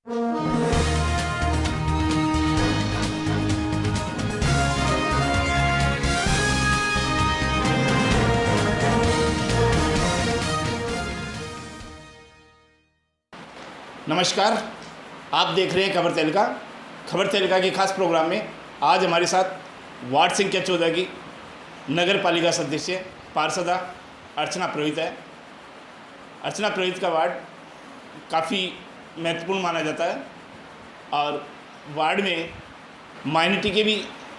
नमस्कार, आप देख रहे हैं खबर तहलका के खास प्रोग्राम में आज हमारे साथ वार्ड संख्या 14 की नगर पालिका सदस्य पार्षदा अर्चना पुरोहित है। अर्चना पुरोहित का वार्ड काफ़ी महत्वपूर्ण माना जाता है और वार्ड में माइनॉरिटी के भी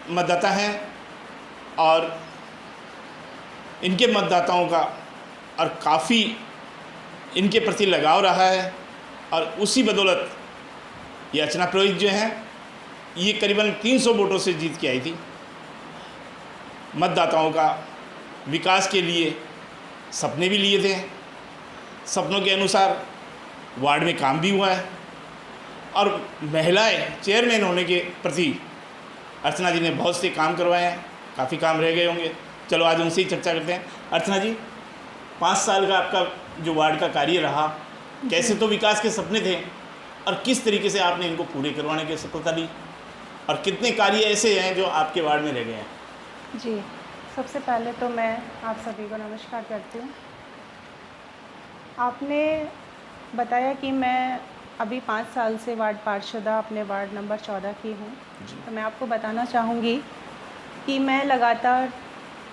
मतदाता हैं और इनके मतदाताओं का और काफ़ी इनके प्रति लगाव रहा है और उसी बदौलत ये अर्चना पुरोहित जो हैं ये करीबन 300 वोटों से जीत के आई थी। मतदाताओं का विकास के लिए सपने भी लिए थे, सपनों के अनुसार वार्ड में काम भी हुआ है और महिलाएं चेयरमैन होने के प्रति अर्चना जी ने बहुत से काम करवाए हैं, काफ़ी काम रह गए होंगे। चलो आज उनसे ही चर्चा करते हैं। अर्चना जी, 5 साल का आपका जो वार्ड का कार्य रहा, कैसे तो विकास के सपने थे और किस तरीके से आपने इनको पूरे करवाने की सफलता ली और कितने कार्य ऐसे हैं जो आपके वार्ड में रह गए हैं? जी, सबसे पहले तो मैं आप सभी को नमस्कार करती हूँ। आपने बताया कि मैं अभी 5 साल से वार्ड पार्षदा अपने वार्ड नंबर 14 की हूँ, तो मैं आपको बताना चाहूँगी कि मैं लगातार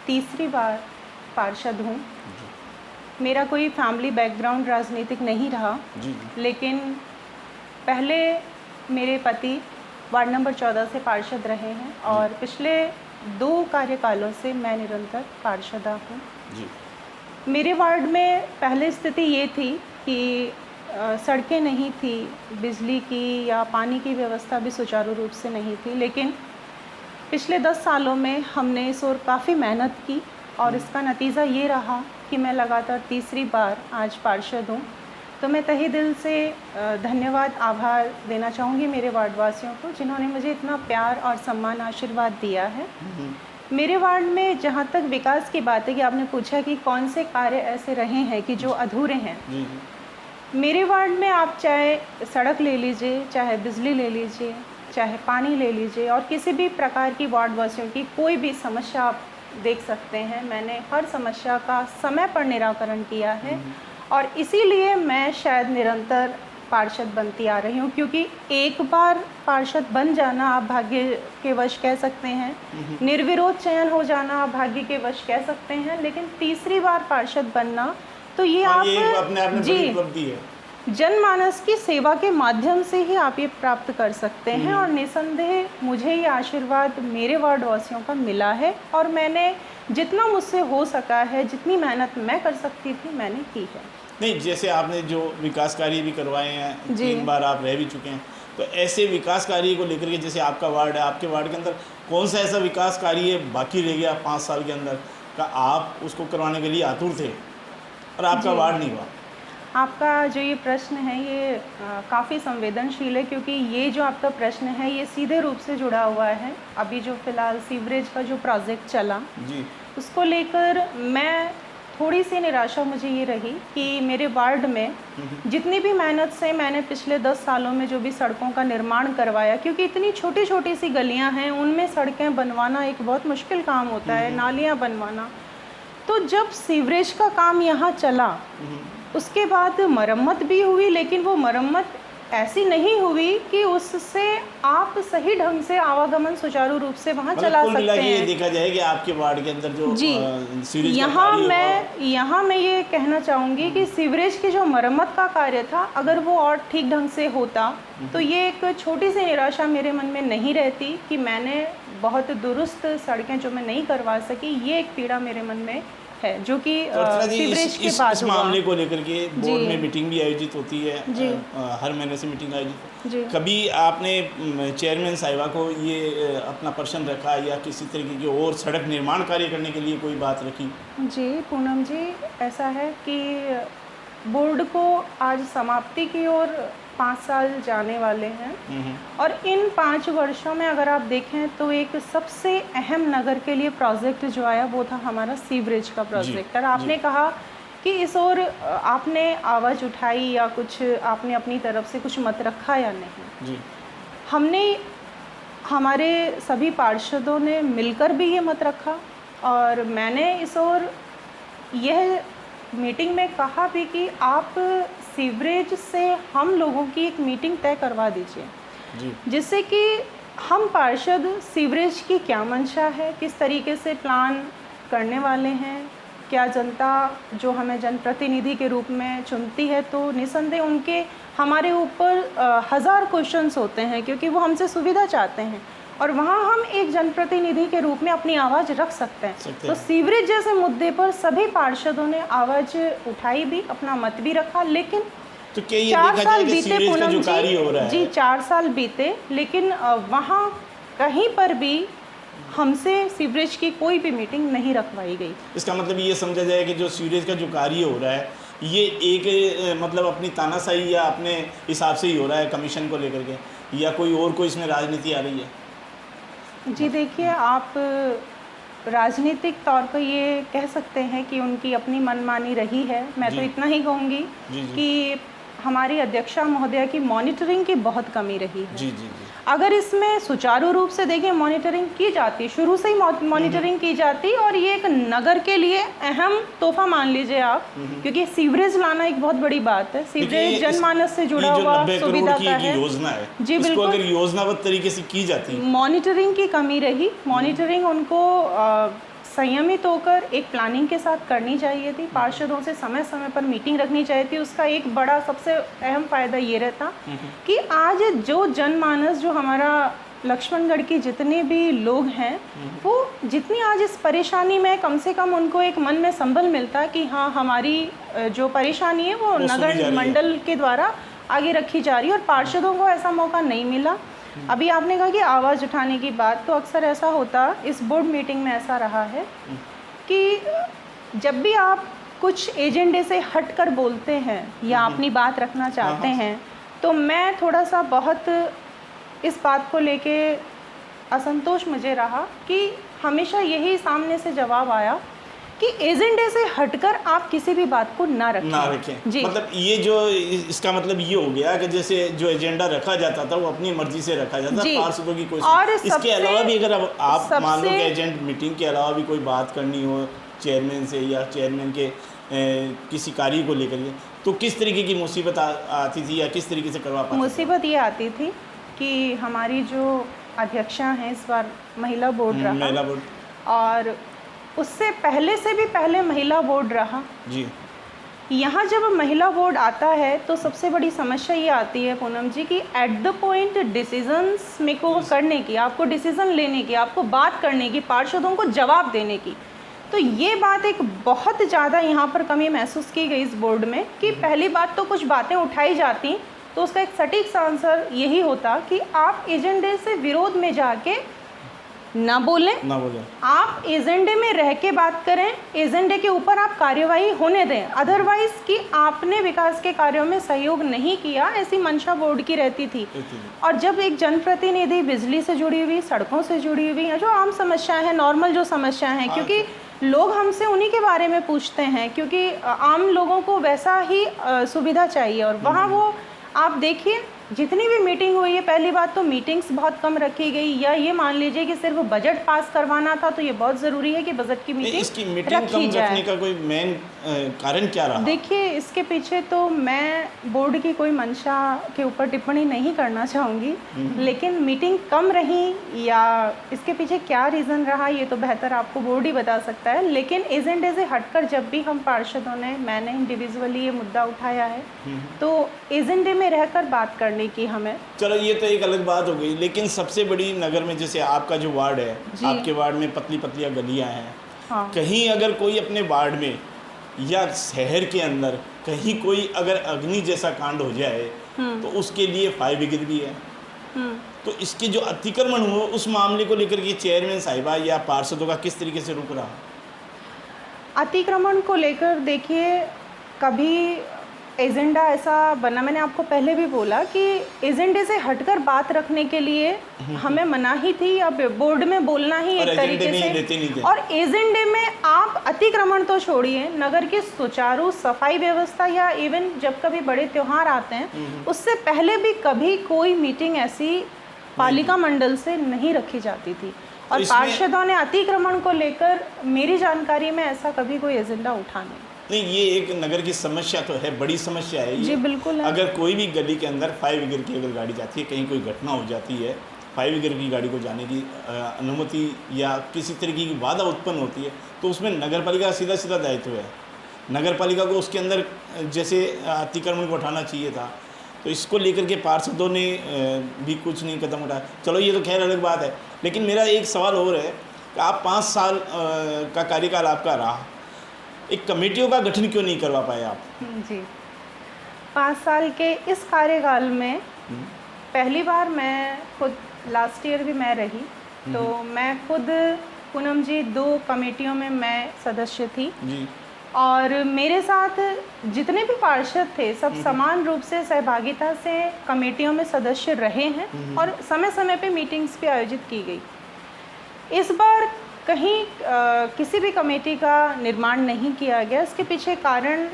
तीसरी बार पार्षद हूँ। मेरा कोई फैमिली बैकग्राउंड राजनीतिक नहीं रहा, लेकिन पहले मेरे पति वार्ड नंबर 14 से पार्षद रहे हैं और पिछले 2 कार्यकालों से मैं निरंतर पार्षदा हूँ। मेरे वार्ड में पहले स्थिति ये थी कि सड़कें नहीं थी, बिजली की या पानी की व्यवस्था भी सुचारू रूप से नहीं थी, लेकिन पिछले 10 सालों में हमने इस ओर काफ़ी मेहनत की और इसका नतीजा ये रहा कि मैं लगातार तीसरी बार आज पार्षद हूँ। तो मैं तहे दिल से धन्यवाद आभार देना चाहूँगी मेरे वार्डवासियों को, जिन्होंने मुझे इतना प्यार और सम्मान आशीर्वाद दिया है। मेरे वार्ड में जहाँ तक विकास की बात है कि आपने पूछा कि कौन से कार्य ऐसे रहे हैं कि जो अधूरे हैं, मेरे वार्ड में आप चाहे सड़क ले लीजिए, चाहे बिजली ले लीजिए, चाहे पानी ले लीजिए और किसी भी प्रकार की वार्डवासियों की कोई भी समस्या आप देख सकते हैं, मैंने हर समस्या का समय पर निराकरण किया है और इसीलिए मैं शायद निरंतर पार्षद बनती आ रही हूँ, क्योंकि एक बार पार्षद बन जाना आप भाग्य के वश कह सकते हैं, निर्विरोध चयन हो जाना आप भाग्य के वश कह सकते हैं, लेकिन तीसरी बार पार्षद बनना तो ये आप अपने आप में बड़ी उपलब्धि है। जनमानस की सेवा के माध्यम से ही आप ये प्राप्त कर सकते हैं और निसंदेह मुझे ये आशीर्वाद मेरे वार्डवासियों का मिला है और मैंने जितना मुझसे हो सका है, जितनी मेहनत मैं कर सकती थी मैंने की है। नहीं, जैसे आपने जो विकास कार्य भी करवाए हैं, 3 बार आप रह भी चुके हैं, तो ऐसे विकास कार्य को लेकर के जैसे आपका वार्ड है, आपके वार्ड के अंदर कौन सा ऐसा विकास कार्य बाकी रह गया 5 साल के अंदर का, आप उसको करवाने के लिए आतुर थे और आपका वार्ड नहीं हुआ? आपका जो ये प्रश्न है ये काफ़ी संवेदनशील है, क्योंकि ये जो आपका प्रश्न है ये सीधे रूप से जुड़ा हुआ है अभी जो फ़िलहाल सीवरेज का जो प्रोजेक्ट चला उसको लेकर मैं थोड़ी सी निराशा मुझे ये रही कि मेरे वार्ड में जितनी भी मेहनत से मैंने पिछले 10 सालों में जो भी सड़कों का निर्माण करवाया, क्योंकि इतनी छोटी छोटी सी गलियां हैं, उनमें सड़कें बनवाना एक बहुत मुश्किल काम होता है, नालियाँ बनवाना। तो जब सीवरेज का काम यहाँ चला उसके बाद मरम्मत भी हुई, लेकिन वो मरम्मत ऐसी नहीं हुई कि उससे आप सही ढंग से आवागमन सुचारू रूप से वहाँ चला सकते हैं। ये देखा जाए कि आपके वार्ड के अंदर जो सीवरेज यहाँ मैं ये कहना चाहूँगी कि सीवरेज की जो मरम्मत का कार्य था, अगर वो और ठीक ढंग से होता तो ये एक छोटी सी निराशा मेरे मन में नहीं रहती कि मैंने बहुत दुरुस्त सड़कें जो मैं नहीं करवा सकी, ये एक पीड़ा मेरे मन में है जो कि सीवरेज के बाद इस मामले को लेकर के बोर्ड में मीटिंग भी आयोजित होती है, हर महीने से मीटिंग आयोजित। कभी आपने चेयरमैन साहिबा को ये अपना प्रश्न रखा या किसी तरीके की और सड़क निर्माण कार्य करने के लिए कोई बात रखी? जी पूनम जी, ऐसा है कि बोर्ड को आज समाप्ति की ओर 5 साल जाने वाले हैं और इन 5 वर्षों में अगर आप देखें तो एक सबसे अहम नगर के लिए प्रोजेक्ट जो आया वो था हमारा सीवरेज का प्रोजेक्ट। और आपने कहा कि इस ओर आपने आवाज़ उठाई या कुछ आपने अपनी तरफ से कुछ मत रखा या नहीं। जी हमने हमारे सभी पार्षदों ने मिलकर भी ये मत रखा और मैंने इस ओर यह मीटिंग में कहा भी कि आप सीवरेज से हम लोगों की एक मीटिंग तय करवा दीजिए, जी जिससे कि हम पार्षद सीवरेज की क्या मंशा है, किस तरीके से प्लान करने वाले हैं, क्या जनता जो हमें जनप्रतिनिधि के रूप में चुनती है तो निसंदेह उनके हमारे ऊपर हज़ार क्वेश्चंस होते हैं क्योंकि वो हमसे सुविधा चाहते हैं और वहाँ हम एक जनप्रतिनिधि के रूप में अपनी आवाज़ रख सकते हैं। तो सीवरेज जैसे मुद्दे पर सभी पार्षदों ने आवाज़ उठाई भी, अपना मत भी रखा, लेकिन तो क्या ये 4 देखा साल जाए कि बीते सीवरेज का पूनम जो कार्य हो रहा जी, है 4 साल बीते, लेकिन वहाँ कहीं पर भी हमसे सीवरेज की कोई भी मीटिंग नहीं रखवाई गई। इसका मतलब ये समझा जाए कि जो सीवरेज का जो कार्य हो रहा है ये एक मतलब अपनी तानाशाही या अपने हिसाब से ही हो रहा है कमीशन को लेकर के, या कोई इसमें राजनीति आ रही है? जी देखिए, आप राजनीतिक तौर पर ये कह सकते हैं कि उनकी अपनी मनमानी रही है। मैं तो इतना ही कहूँगी कि हमारी अध्यक्षा महोदया की मॉनिटरिंग की बहुत कमी रही है। जी जी जी। अगर इसमें सुचारू रूप से देखें, मॉनिटरिंग की जाती, शुरू से ही मॉनिटरिंग की जाती और ये एक नगर के लिए अहम तोहफा मान लीजिए आप, क्योंकि सीवरेज लाना एक बहुत बड़ी बात है। सीवरेज जनमानस से जुड़ा हुआ सुविधा का है। योजना है जी बिल्कुल, अगर योजनाबद्ध तरीके से की जाती, मॉनिटरिंग की कमी रही। मॉनिटरिंग उनको संयमित होकर एक प्लानिंग के साथ करनी चाहिए थी। पार्षदों से समय समय पर मीटिंग रखनी चाहिए थी। उसका एक बड़ा सबसे अहम फ़ायदा ये रहता कि आज जो जनमानस, जो हमारा लक्ष्मणगढ़ की जितने भी लोग हैं, वो जितनी आज इस परेशानी में, कम से कम उनको एक मन में संबल मिलता कि हाँ, हमारी जो परेशानी है वो नगर मंडल के द्वारा आगे रखी जा रही है और पार्षदों को ऐसा मौका नहीं मिला। अभी आपने कहा कि आवाज़ उठाने की बात, तो अक्सर ऐसा होता, इस बोर्ड मीटिंग में ऐसा रहा है कि जब भी आप कुछ एजेंडे से हटकर बोलते हैं या अपनी बात रखना चाहते हैं, तो मैं थोड़ा सा बहुत इस बात को लेके असंतोष मुझे रहा कि हमेशा यही सामने से जवाब आया कि एजेंडे से हटकर आप किसी भी बात को ना रखें। जी, मतलब ये जो इसका मतलब ये हो गया कि जैसे जो एजेंडा रखा जाता था वो अपनी मर्जी से रखा जाता था, पार्षदों की कोई। और इसके अलावा भी अगर आप मान लो कि एजेंट मीटिंग के अलावा भी कोई बात करनी हो चेयरमैन से या चेयरमैन के किसी कार्य को लेकर के, तो किस तरीके की मुसीबत आती थी या किस तरीके से करवा पाते? मुसीबत ये आती थी कि हमारी जो अध्यक्षा हैं इस बार महिला बोर्ड रहा, और उससे पहले से भी पहले महिला बोर्ड रहा जी। यहाँ जब महिला बोर्ड आता है तो सबसे बड़ी समस्या ये आती है पूनम जी कि at the point decisions make over करने की, आपको डिसीजन लेने की, आपको बात करने की, पार्षदों को जवाब देने की, तो ये बात एक बहुत ज़्यादा यहाँ पर कमी महसूस की गई इस बोर्ड में कि पहली बात तो कुछ बातें उठाई जाती तो उसका एक सटीक सा आंसर यही होता कि आप एजेंडे से विरोध में जाके ना बोलें, आप एजेंडे में रह के बात करें, एजेंडे के ऊपर आप कार्यवाही होने दें, अदरवाइज कि आपने विकास के कार्यों में सहयोग नहीं किया, ऐसी मंशा बोर्ड की रहती थी। और जब एक जनप्रतिनिधि बिजली से जुड़ी हुई, सड़कों से जुड़ी हुई, जो आम समस्या है, नॉर्मल जो समस्या है, क्योंकि लोग हमसे उन्हीं के बारे में पूछते हैं, क्योंकि आम लोगों को वैसा ही सुविधा चाहिए। और वहाँ वो आप देखिए जितनी भी मीटिंग हुई है, पहली बात तो मीटिंग्स बहुत कम रखी गई, या ये मान लीजिए कि सिर्फ बजट पास करवाना था तो ये बहुत ज़रूरी है कि बजट की मीटिंग रखी जाए। रखने का कोई मेन कारण क्या रहा? देखिए, इसके पीछे तो मैं बोर्ड की कोई मंशा के ऊपर टिप्पणी नहीं करना चाहूँगी, लेकिन मीटिंग कम रही या इसके पीछे क्या रीज़न रहा ये तो बेहतर आपको बोर्ड ही बता सकता है। लेकिन एजेंडे से हटकर जब भी हम पार्षदों ने, मैंने इंडिविजुअली ये मुद्दा उठाया है, तो एजेंडे में रहकर बात करने की हमें। चलो ये तो एक अलग बात हो गई, लेकिन सबसे बड़ी नगर में जैसे आपका जो वार्ड है, आपके वार्ड में पतली पतलियाँ गलियाँ हैं, हाँ। कहीं अगर कोई अपने वार्ड में या शहर के अंदर कहीं कोई अगर अग्नि जैसा कांड हो जाए तो उसके लिए फायर ब्रिगेड भी है। तो इसके जो अतिक्रमण हुआ उस मामले को लेकर के चेयरमैन साहिबा या पार्षदों का किस तरीके से रुख रहा? अतिक्रमण को लेकर देखिए, कभी एजेंडा ऐसा बना, मैंने आपको पहले भी बोला कि एजेंडे से हटकर बात रखने के लिए हमें मनाही थी, अब बोर्ड में बोलना ही और एक एजेंडे तरीके में से, ही लेते नहीं थे। और एजेंडे में आप अतिक्रमण तो छोड़िए, नगर की सुचारू सफाई व्यवस्था या इवन जब कभी बड़े त्योहार आते हैं उससे पहले भी कभी कोई मीटिंग ऐसी पालिका मंडल से नहीं रखी जाती थी। और पार्षदों ने अतिक्रमण को लेकर मेरी जानकारी में ऐसा कभी कोई एजेंडा उठा नहीं। ये एक नगर की समस्या तो है, बड़ी समस्या है ये। जी बिल्कुल है। अगर कोई भी गली के अंदर 5 वीलर की अगर गाड़ी जाती है, कहीं कोई घटना हो जाती है, 5 वीलर की गाड़ी को जाने की अनुमति या किसी तरीके की बाधा उत्पन्न होती है, तो उसमें नगर पालिका का सीधा सीधा दायित्व है। नगर पालिका को उसके अंदर जैसे अतिक्रमण को उठाना चाहिए था, तो इसको लेकर के पार्षदों ने भी कुछ नहीं कदम उठाया। चलो ये तो खैर अलग बात है, लेकिन मेरा एक सवाल और है कि आप 5 साल का कार्यकाल आपका रहा, एक कमेटियों का गठन क्यों नहीं करवा पाए आप? जी, 5 साल के इस कार्यकाल में पहली बार मैं खुद, लास्ट ईयर भी मैं रही, तो मैं खुद पूनम जी 2 कमेटियों में मैं सदस्य थी जी। और मेरे साथ जितने भी पार्षद थे सब समान रूप से सहभागिता से कमेटियों में सदस्य रहे हैं और समय समय पे मीटिंग्स भी आयोजित की गई। इस बार कहीं किसी भी कमेटी का निर्माण नहीं किया गया। इसके पीछे कारण,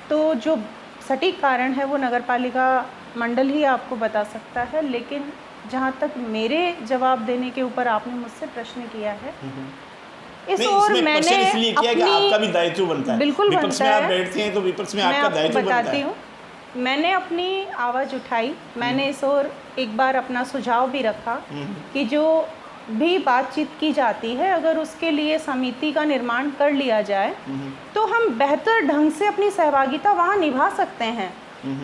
तो जो सटीक कारण है वो नगरपालिका मंडल ही आपको बता सकता है, लेकिन जहाँ तक मेरे जवाब देने के ऊपर आपने मुझसे प्रश्न किया है, इस और मैंने इसलिए किया कि आपका भी दायित्व बनता है। बिल्कुल विपक्ष में आप बैठते हैं तो विपक्ष में आपका दायित्व बनता है। बताती हूँ, मैंने अपनी आवाज़ उठाई, मैंने इस और एक बार अपना सुझाव भी रखा कि जो भी बातचीत की जाती है अगर उसके लिए समिति का निर्माण कर लिया जाए तो हम बेहतर ढंग से अपनी सहभागिता वहाँ निभा सकते हैं।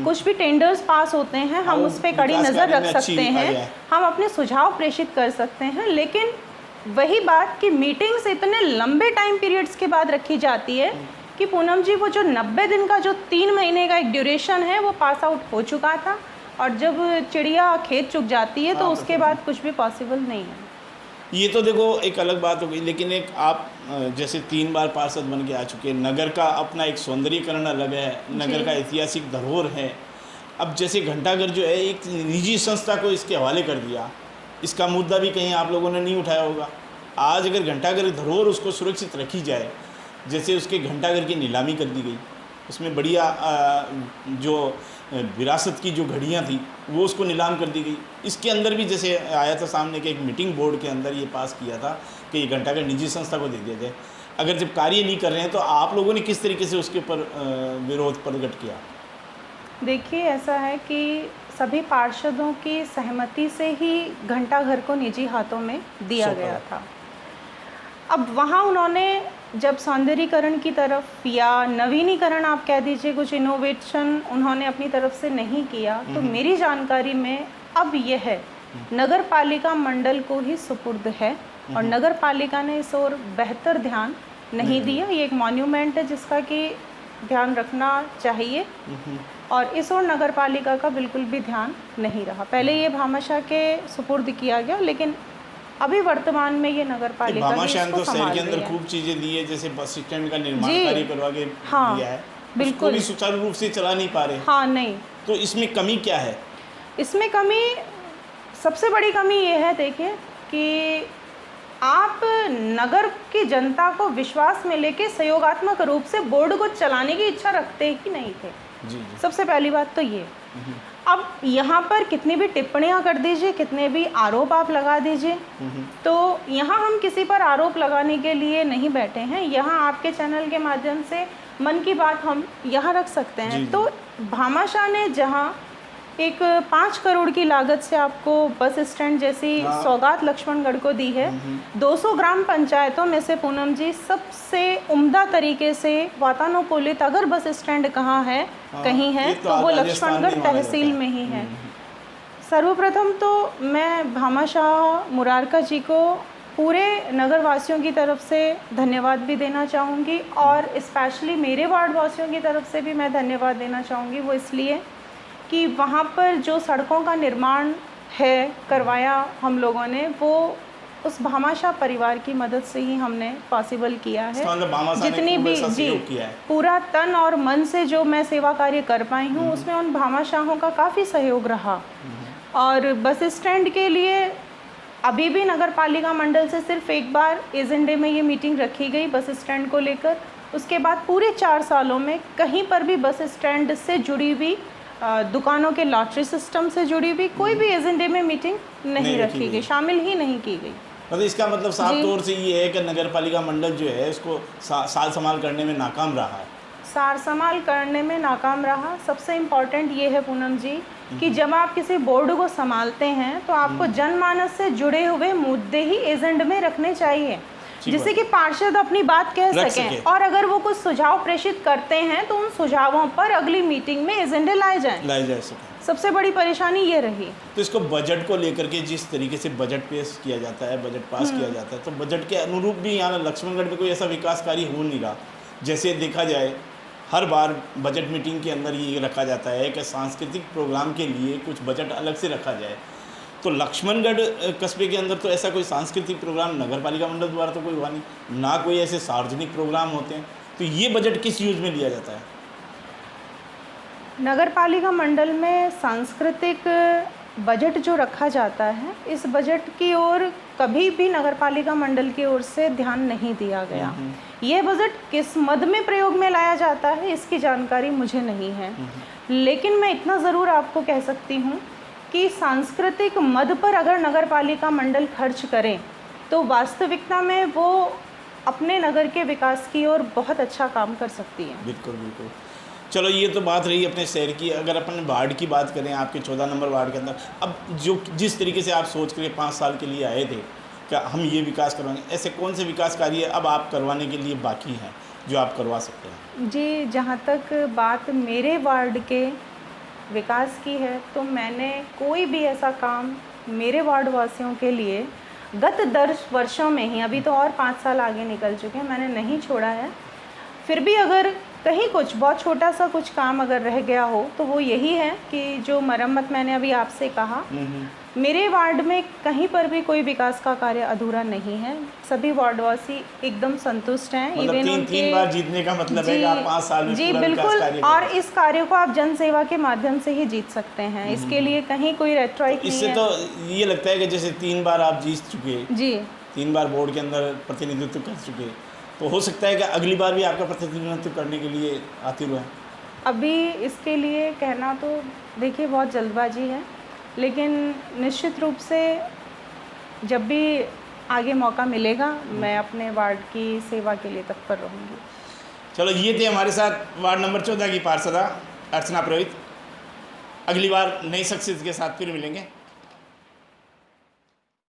कुछ भी टेंडर्स पास होते हैं, हम उस पर कड़ी नज़र रख सकते हैं, हम अपने सुझाव प्रेषित कर सकते हैं, लेकिन वही बात कि मीटिंग्स इतने लंबे टाइम पीरियड्स के बाद रखी जाती है कि पूनम जी वो जो 90 दिन का, जो 3 महीने का एक ड्यूरेशन है वो पास आउट हो चुका था, और जब चिड़िया खेत चुग जाती है तो उसके बाद कुछ भी पॉसिबल नहीं है। ये तो देखो एक अलग बात हो गई, लेकिन एक आप जैसे 3 बार पार्षद बन के आ चुके हैं, नगर का अपना एक सौंदर्यीकरण अलग है, नगर का ऐतिहासिक धरोहर है। अब जैसे घंटाघर जो है एक निजी संस्था को इसके हवाले कर दिया, इसका मुद्दा भी कहीं आप लोगों ने नहीं उठाया होगा। आज अगर घंटाघर धरोहर उसको सुरक्षित रखी जाए, जैसे उसके घंटाघर की नीलामी कर दी गई, उसमें बढ़िया जो विरासत की जो घड़ियाँ थी वो उसको नीलाम कर दी गई। इसके अंदर भी जैसे आया था सामने कि एक मीटिंग बोर्ड के अंदर ये पास किया था कि ये घंटाघर निजी संस्था को दे दिया जाए। अगर जब कार्य नहीं कर रहे हैं तो आप लोगों ने किस तरीके से उसके ऊपर विरोध प्रकट किया? देखिए, ऐसा है कि सभी पार्षदों की सहमति से ही घंटाघर को निजी हाथों में दिया गया था। अब वहाँ उन्होंने जब सौंदर्यीकरण की तरफ या नवीनीकरण आप कह दीजिए, कुछ इनोवेशन उन्होंने अपनी तरफ से नहीं किया, तो मेरी जानकारी में अब यह है नगर पालिका मंडल को ही सुपुर्द है और नगर पालिका ने इस ओर बेहतर ध्यान नहीं दिया। ये एक मॉन्यूमेंट है जिसका कि ध्यान रखना चाहिए और इस ओर नगर पालिका का बिल्कुल भी ध्यान नहीं रहा। पहले ये भामाशाह के सुपुर्द किया गया, लेकिन अभी वर्तमान में ये नगर पालिका भामाशाह तो शहर के अंदर खूब चीज़ें दी है, जैसे बस स्टैंड का निर्माण कार्य करवा के दिया है, बिल्कुल भी सुचारू रूप से चला नहीं पा रहे। हाँ, नहीं, तो इसमें कमी क्या है? इसमें कमी, सबसे बड़ी कमी ये है, देखिए कि आप नगर की जनता को विश्वास में लेके सहयोगात्मक रूप से बोर्ड को चलाने की इच्छा रखते ही नहीं थे। जी। सबसे पहली बात तो ये। अब यहाँ पर कितनी भी टिप्पणियाँ कर दीजिए, कितने भी आरोप आप लगा दीजिए, तो यहाँ हम किसी पर आरोप लगाने के लिए नहीं बैठे हैं। यहाँ आपके चैनल के माध्यम से मन की बात हम यहाँ रख सकते हैं। तो भामाशाह ने जहाँ एक 5 करोड़ की लागत से आपको बस स्टैंड जैसी सौगात लक्ष्मणगढ़ को दी है, 200 ग्राम पंचायतों में से पूनम जी सबसे उम्दा तरीके से वातानुकूलित अगर बस स्टैंड कहाँ है, कहीं है तो वो लक्ष्मणगढ़ तहसील में ही है। सर्वप्रथम तो मैं भामाशाह मुरारका जी को पूरे नगरवासियों की तरफ से धन्यवाद भी देना चाहूँगी और स्पेशली मेरे वार्ड वासियों की तरफ से भी मैं धन्यवाद देना चाहूँगी। वो इसलिए कि वहाँ पर जो सड़कों का निर्माण है करवाया हम लोगों ने, वो उस भामाशाह परिवार की मदद से ही हमने पॉसिबल किया है। इसका मतलब भामाशाह ने जितनी खूब भी ऐसा जी सहयोग किया है। पूरा तन और मन से जो मैं सेवा कार्य कर पाई हूँ उसमें उन भामाशाहों का काफ़ी सहयोग रहा। और बस स्टैंड के लिए अभी भी नगर पालिका मंडल से सिर्फ एक बार एजेंट डे में ये मीटिंग रखी गई बस स्टैंड को लेकर। उसके बाद पूरे 4 सालों में कहीं पर भी बस स्टैंड से जुड़ी हुई दुकानों के लॉटरी सिस्टम से जुड़ी हुई कोई भी एजेंट डे में मीटिंग नहीं रखी गई, शामिल ही नहीं की गई। मतलब इसका मतलब साफ तौर से ये है कि नगर पालिका मंडल जो है इसको साल संभाल करने में नाकाम रहा है। सार संभाल करने में नाकाम रहा। सबसे इम्पॉर्टेंट ये है पूनम जी कि जब आप किसी बोर्ड को संभालते हैं तो आपको जनमानस से जुड़े हुए मुद्दे ही एजेंड में रखने चाहिए जिससे कि पार्षद अपनी बात कह सकें और अगर वो कुछ सुझाव प्रेषित करते हैं तो उन सुझावों पर अगली मीटिंग में एजेंडे लाए जा सकें। सबसे बड़ी परेशानी ये रही। तो इसको बजट को लेकर के जिस तरीके से बजट पेश किया जाता है, बजट पास किया जाता है, तो बजट के अनुरूप भी यहाँ लक्ष्मणगढ़ में कोई ऐसा विकास कार्य हो नहीं रहा। जैसे देखा जाए हर बार बजट मीटिंग के अंदर ये रखा जाता है कि सांस्कृतिक प्रोग्राम के लिए कुछ बजट अलग से रखा जाए, तो लक्ष्मणगढ़ कस्बे के अंदर तो ऐसा कोई सांस्कृतिक प्रोग्राम नगर पालिका मंडल द्वारा तो कोई हुआ नहीं, ना कोई ऐसे सार्वजनिक प्रोग्राम होते हैं। तो ये बजट किस यूज में लिया जाता है? नगर पालिका मंडल में सांस्कृतिक बजट जो रखा जाता है, इस बजट की ओर कभी भी नगर पालिका मंडल की ओर से ध्यान नहीं दिया गया। ये बजट किस मद में प्रयोग में लाया जाता है इसकी जानकारी मुझे नहीं है, लेकिन मैं इतना ज़रूर आपको कह सकती हूँ कि सांस्कृतिक मद पर अगर नगर पालिका मंडल खर्च करें तो वास्तविकता में वो अपने नगर के विकास की ओर बहुत अच्छा काम कर सकती है। बिल्कुल बिल्कुल। चलो ये तो बात रही अपने शहर की। अगर अपन वार्ड की बात करें, आपके 14 नंबर वार्ड के अंदर अब जो जिस तरीके से आप सोच कर 5 साल के लिए आए थे क्या हम ये विकास करवाएंगे, ऐसे कौन से विकास कार्य अब आप करवाने के लिए बाकी हैं जो आप करवा सकते हैं? जी, जहाँ तक बात मेरे वार्ड के विकास की है तो मैंने कोई भी ऐसा काम मेरे वार्ड वासियों के लिए गत 10 वर्षों में ही, अभी तो और 5 साल आगे निकल चुके हैं, मैंने नहीं छोड़ा है। फिर भी अगर कहीं कुछ बहुत छोटा सा कुछ काम अगर रह गया हो तो वो यही है कि जो मरम्मत मैंने अभी आपसे कहा, मेरे वार्ड में कहीं पर भी कोई विकास का कार्य अधूरा नहीं है। सभी वार्डवासी एकदम संतुष्ट हैं। मतलब तीन बार जीतने का मतलब है कि आप 5 साल में जी पूरा बिल्कुल, विकास कार्य और इस कार्य को आप जन सेवा के माध्यम से ही जीत सकते हैं। इसके लिए कहीं कोई रेट्रोइक नहीं है। इससे तो ये लगता है कि जैसे 3 बार आप जीत चुके जी, 3 बार बोर्ड के अंदर प्रतिनिधित्व कर चुके, तो हो सकता है कि अगली बार भी आपका प्रतिनिधित्व करने के लिए आती रहे। अभी इसके लिए कहना तो देखिए बहुत जल्दबाजी है, लेकिन निश्चित रूप से जब भी आगे मौका मिलेगा मैं अपने वार्ड की सेवा के लिए तत्पर रहूँगी। चलो ये थे हमारे साथ वार्ड नंबर 14 की पार्षदा अर्चना पुरोहित। अगली बार नई शख्सियत के साथ फिर मिलेंगे।